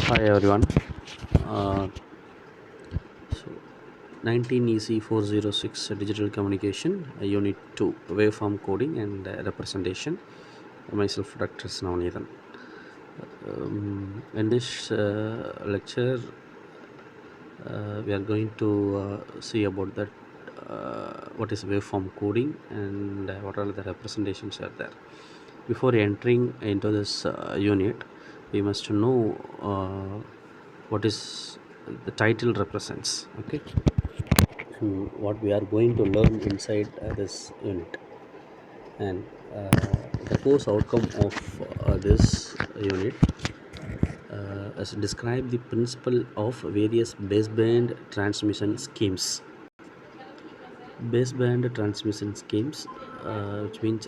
Hi everyone. Uh, so 19EC406 Digital Communication, Unit 2 Waveform Coding and Representation. Myself, Dr. Snavnithan. In this lecture, we are going to see about that what is waveform coding and what are the representations are there. Before entering into this unit, we must know what is the title represents. Okay, and what we are going to learn inside this unit, and the course outcome of this unit as describe the principle of various baseband transmission schemes. Baseband transmission schemes, which means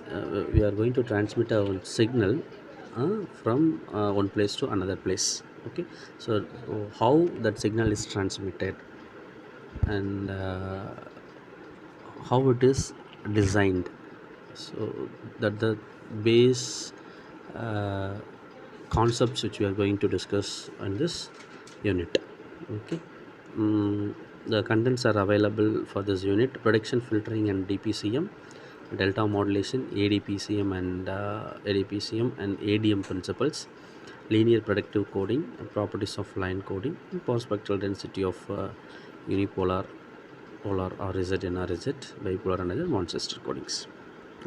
we are going to transmit a signal from one place to another place. Okay, so how that signal is transmitted and how it is designed, so that the base uh, concepts which we are going to discuss in this unit. Okay, the contents are available for this unit: prediction filtering and DPCM, delta modulation, ADPCM and ADPCM and ADM principles, linear predictive coding, properties of line coding, power spectral density of unipolar, polar RZ and RZ, bipolar and other Manchester codings.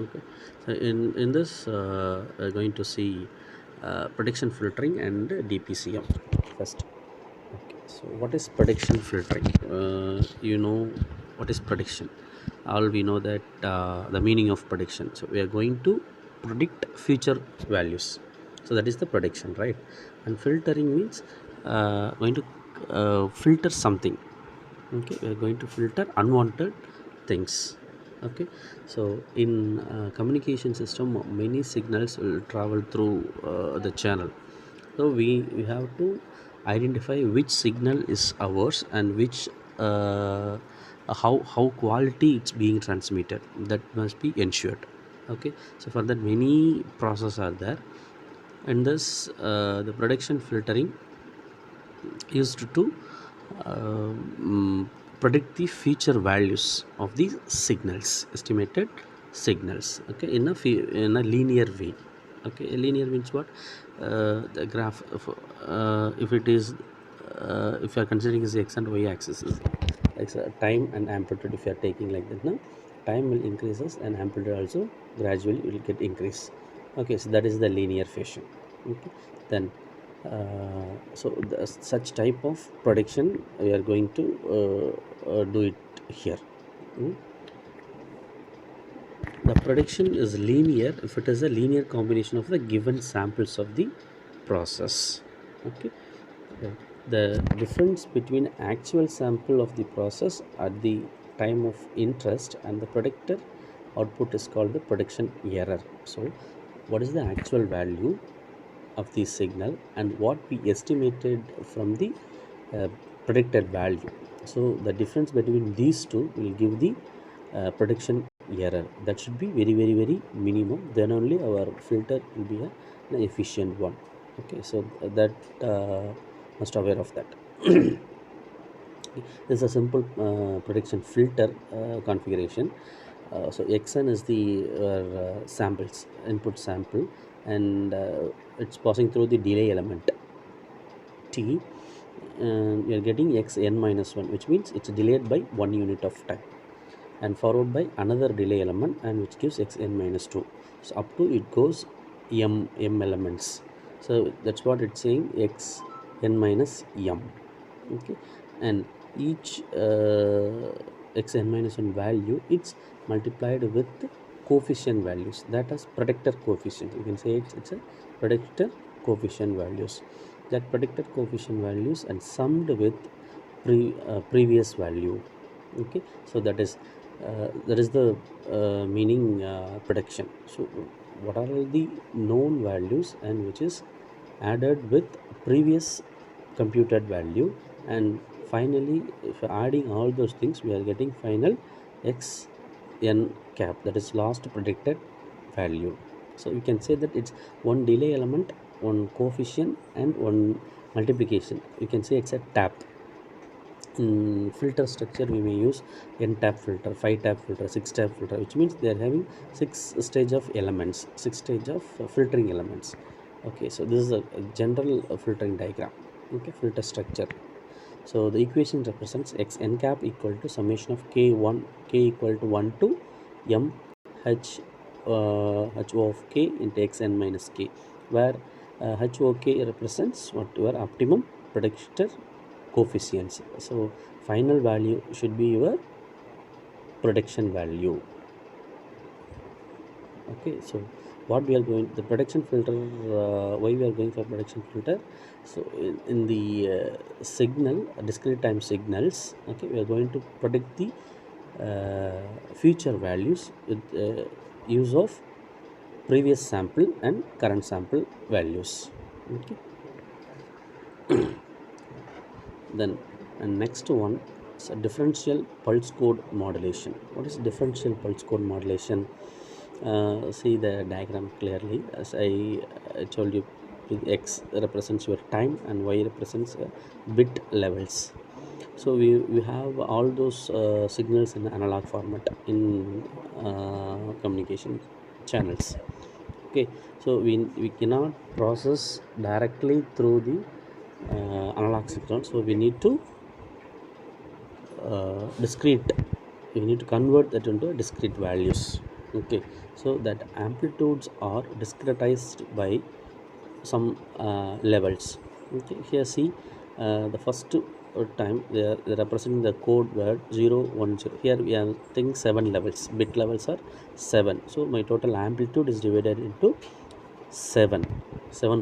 Okay, so in this we're going to see prediction filtering and DPCM first. Okay, so what is prediction filtering? You know what is prediction? All we know that the meaning of prediction. So we are going to predict future values. So that is the prediction, right? And filtering means going to filter something. Okay, we are going to filter unwanted things. Okay, so in communication system, many signals will travel through the channel. So we have to identify which signal is ours and which how quality it's being transmitted, that must be ensured. Okay, so for that many processes are there, and this the prediction filtering used to predict the future values of the signals, estimated signals. Okay, in a linear way. Okay, a linear means what? The graph of, if it is if you are considering is the x and y axis, like time and amplitude, if you are taking like that, now time will increases and amplitude also gradually will get increase. Okay, so that is the linear fashion. Okay, then such type of prediction we are going to do it here. Mm. The prediction is linear if it is a linear combination of the given samples of the process. Okay, the difference between actual sample of the process at the time of interest and the predicted output is called the prediction error. So what is the actual value of the signal and what we estimated from the uh, predicted value? So the difference between these two will give the prediction error. That should be very minimum, then only our filter will be an efficient one. Okay, so that must aware of that. This is a simple prediction filter configuration. So xn is the samples, input sample, and it's passing through the delay element t, and we are getting xn minus 1, which means it's delayed by 1 unit of time, and followed by another delay element, and which gives xn minus 2. So up to it goes m elements. So that's what it's saying, xn minus m. Okay, and each xn minus 1 value, it's multiplied with coefficient values, that is predictor coefficient. You can say it's a predictor coefficient values, that predictor coefficient values and summed with previous value. Okay, so that is the meaning prediction. So what are all the known values and which is added with previous computed value, and finally if adding all those things we are getting final x n cap, that is last predicted value. So we can say that it's one delay element, one coefficient, and one multiplication, you can say it's a tap. In filter structure we may use n tap filter, 5 tap filter, 6 tap filter, which means they are having 6 stage of elements, 6 stage of filtering elements. Okay, so this is a general filtering diagram. Okay, filter structure. So the equation represents x n cap equal to summation of k equal to 1 to m h h o of k into x n minus k, where h o k represents what your optimum predictor coefficients. So final value should be your prediction value. Okay, so what we are going, the prediction filter, why we are going for prediction filter? So in the signal, discrete time signals, okay, we are going to predict the future values with use of previous sample and current sample values. Okay, then and next one is a differential pulse code modulation. What is differential pulse code modulation? See the diagram clearly. As I told you, x represents your time and y represents bit levels. So we have all those signals in analog format in communication channels. Okay, so we cannot process directly through the analog signal, so we need to discrete, we need to convert that into discrete values. Okay, so that amplitudes are discretized by some levels. Okay, here see the first time they are representing the code word 0 1 0. Here we are taking 7 levels, bit levels are 7, so my total amplitude is divided into 7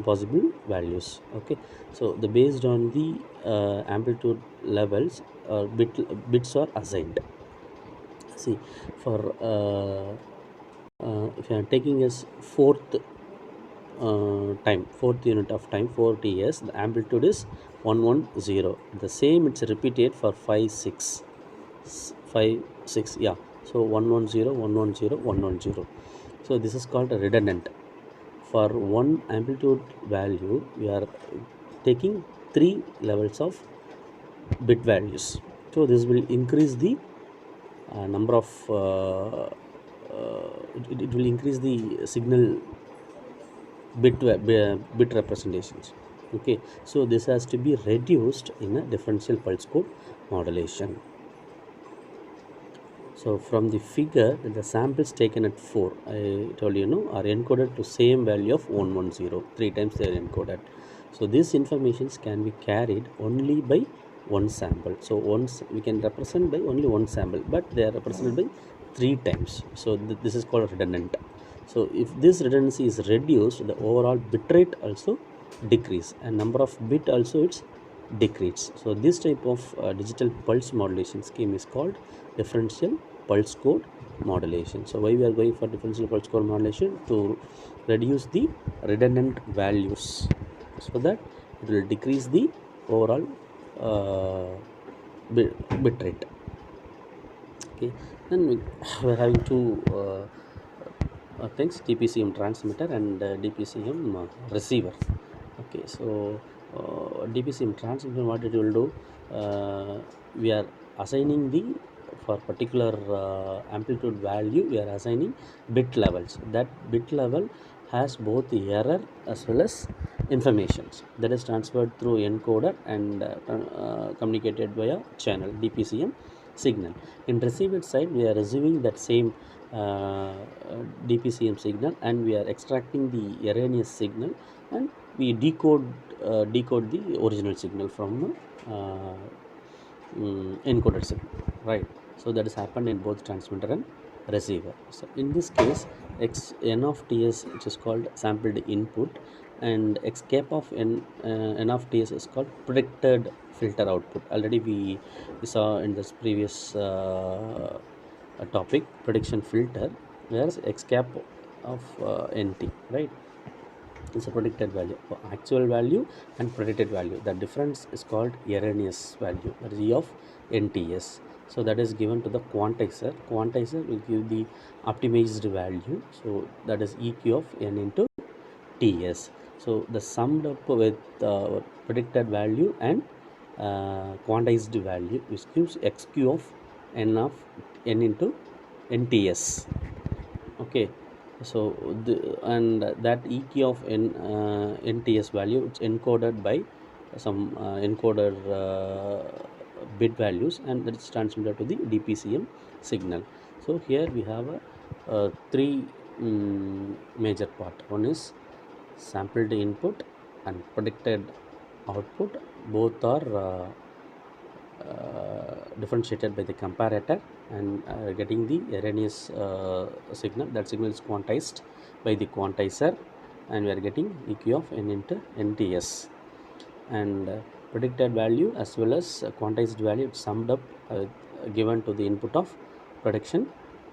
possible values. Okay, so the based on the amplitude levels, bits are assigned. See, for if you are taking as fourth unit of time, 4 ts, the amplitude is 110. The same it's repeated for 5 6, yeah, so 110 110 110. So this is called a redundant. For one amplitude value we are taking 3 levels of bit values, so this will increase the number of it will increase the signal bit representations. Okay, so this has to be reduced in a differential pulse code modulation. So from the figure, the samples taken at 4, I told you, are encoded to same value of 110, 3 times they are encoded. So these informations can be carried only by one sample. So once we can represent by only one sample, but they are represented by 3 times. So this is called redundant. So if this redundancy is reduced, the overall bit rate also decrease, and number of bit also it's decrease. So this type of digital pulse modulation scheme is called differential pulse code modulation. So why we are going for differential pulse code modulation? To reduce the redundant values, so that it will decrease the overall bit rate. Okay, then we are having two things, DPCM transmitter and DPCM receiver. Okay, so DPCM transmitter, what it will do, we are assigning the, for particular amplitude value we are assigning bit levels. That bit level has both the error as well as informations that is transferred through encoder and communicated via channel DPCM signal. In receiver side, we are receiving that same DPCM signal, and we are extracting the erroneous signal, and we decode the original signal from encoded signal, right? So that has happened in both transmitter and receiver. So in this case, n of ts, which is called sampled input, and x cap of n of ts is called predicted filter output. Already we saw in this previous topic, prediction filter, whereas x cap of nt, right, is a predicted value, actual value and predicted value. The difference is called erroneous value, that is e of nts. So that is given to the quantizer. Quantizer will give the optimized value, so that is eq of n into ts. So the summed up with predicted value and quantized value, which gives xq of n into nts. Okay, so and that eq of nts value, it's encoded by some encoder bit values, and that is transmitted to the dpcm signal. So here we have three major part. One is sampled input and predicted output. Both are differentiated by the comparator and getting the erroneous signal. That signal is quantized by the quantizer, and we are getting eq of n into nts. And predicted value as well as quantized value, it's summed up, given to the input of prediction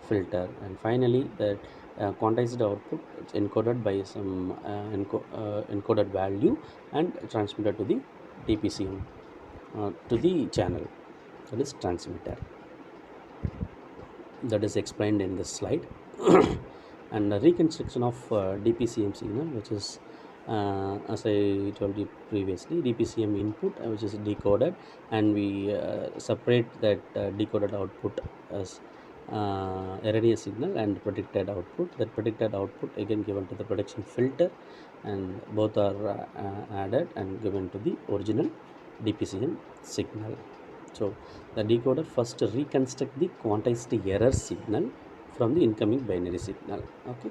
filter. And finally the quantized output, it's encoded by some encoded value and transmitted to the dpcm, to the channel, that is transmitter. That is explained in this slide. And the reconstruction of dpcm signal, which is as I told you previously, dpcm input, which is decoded, and we separate that decoded output as erroneous signal and predicted output. That predicted output again given to the prediction filter, and both are added and given to the original dpcm signal. So the decoder first reconstruct the quantized error signal from the incoming binary signal. Okay,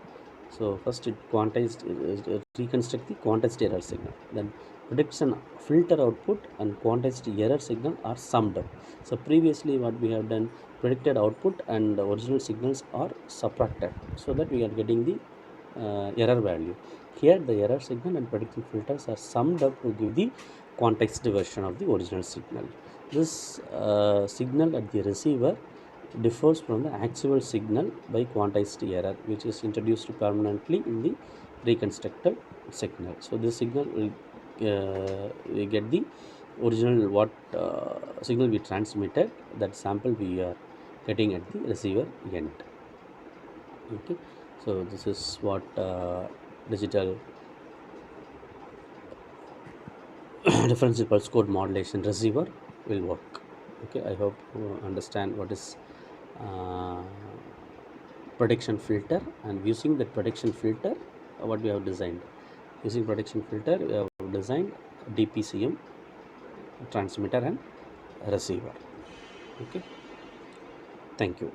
so first it reconstruct the quantized error signal. Then prediction filter output and quantized error signal are summed up. So previously what we have done, predicted output and the original signals are subtracted, so that we are getting the error value. Here the error signal and prediction filters are summed up to give the quantized version of the original signal. This signal at the receiver differs from the actual signal by quantized error, which is introduced permanently in the reconstructed signal. So this signal will we get the original what signal we transmitted, that sample we are getting at the receiver end. Okay, so this is what digital differential pulse code modulation receiver will work. Okay, I hope you understand what is uh, prediction filter, and using that prediction filter, what we have designed. Using prediction filter, we have designed dpcm transmitter and receiver. Okay, thank you.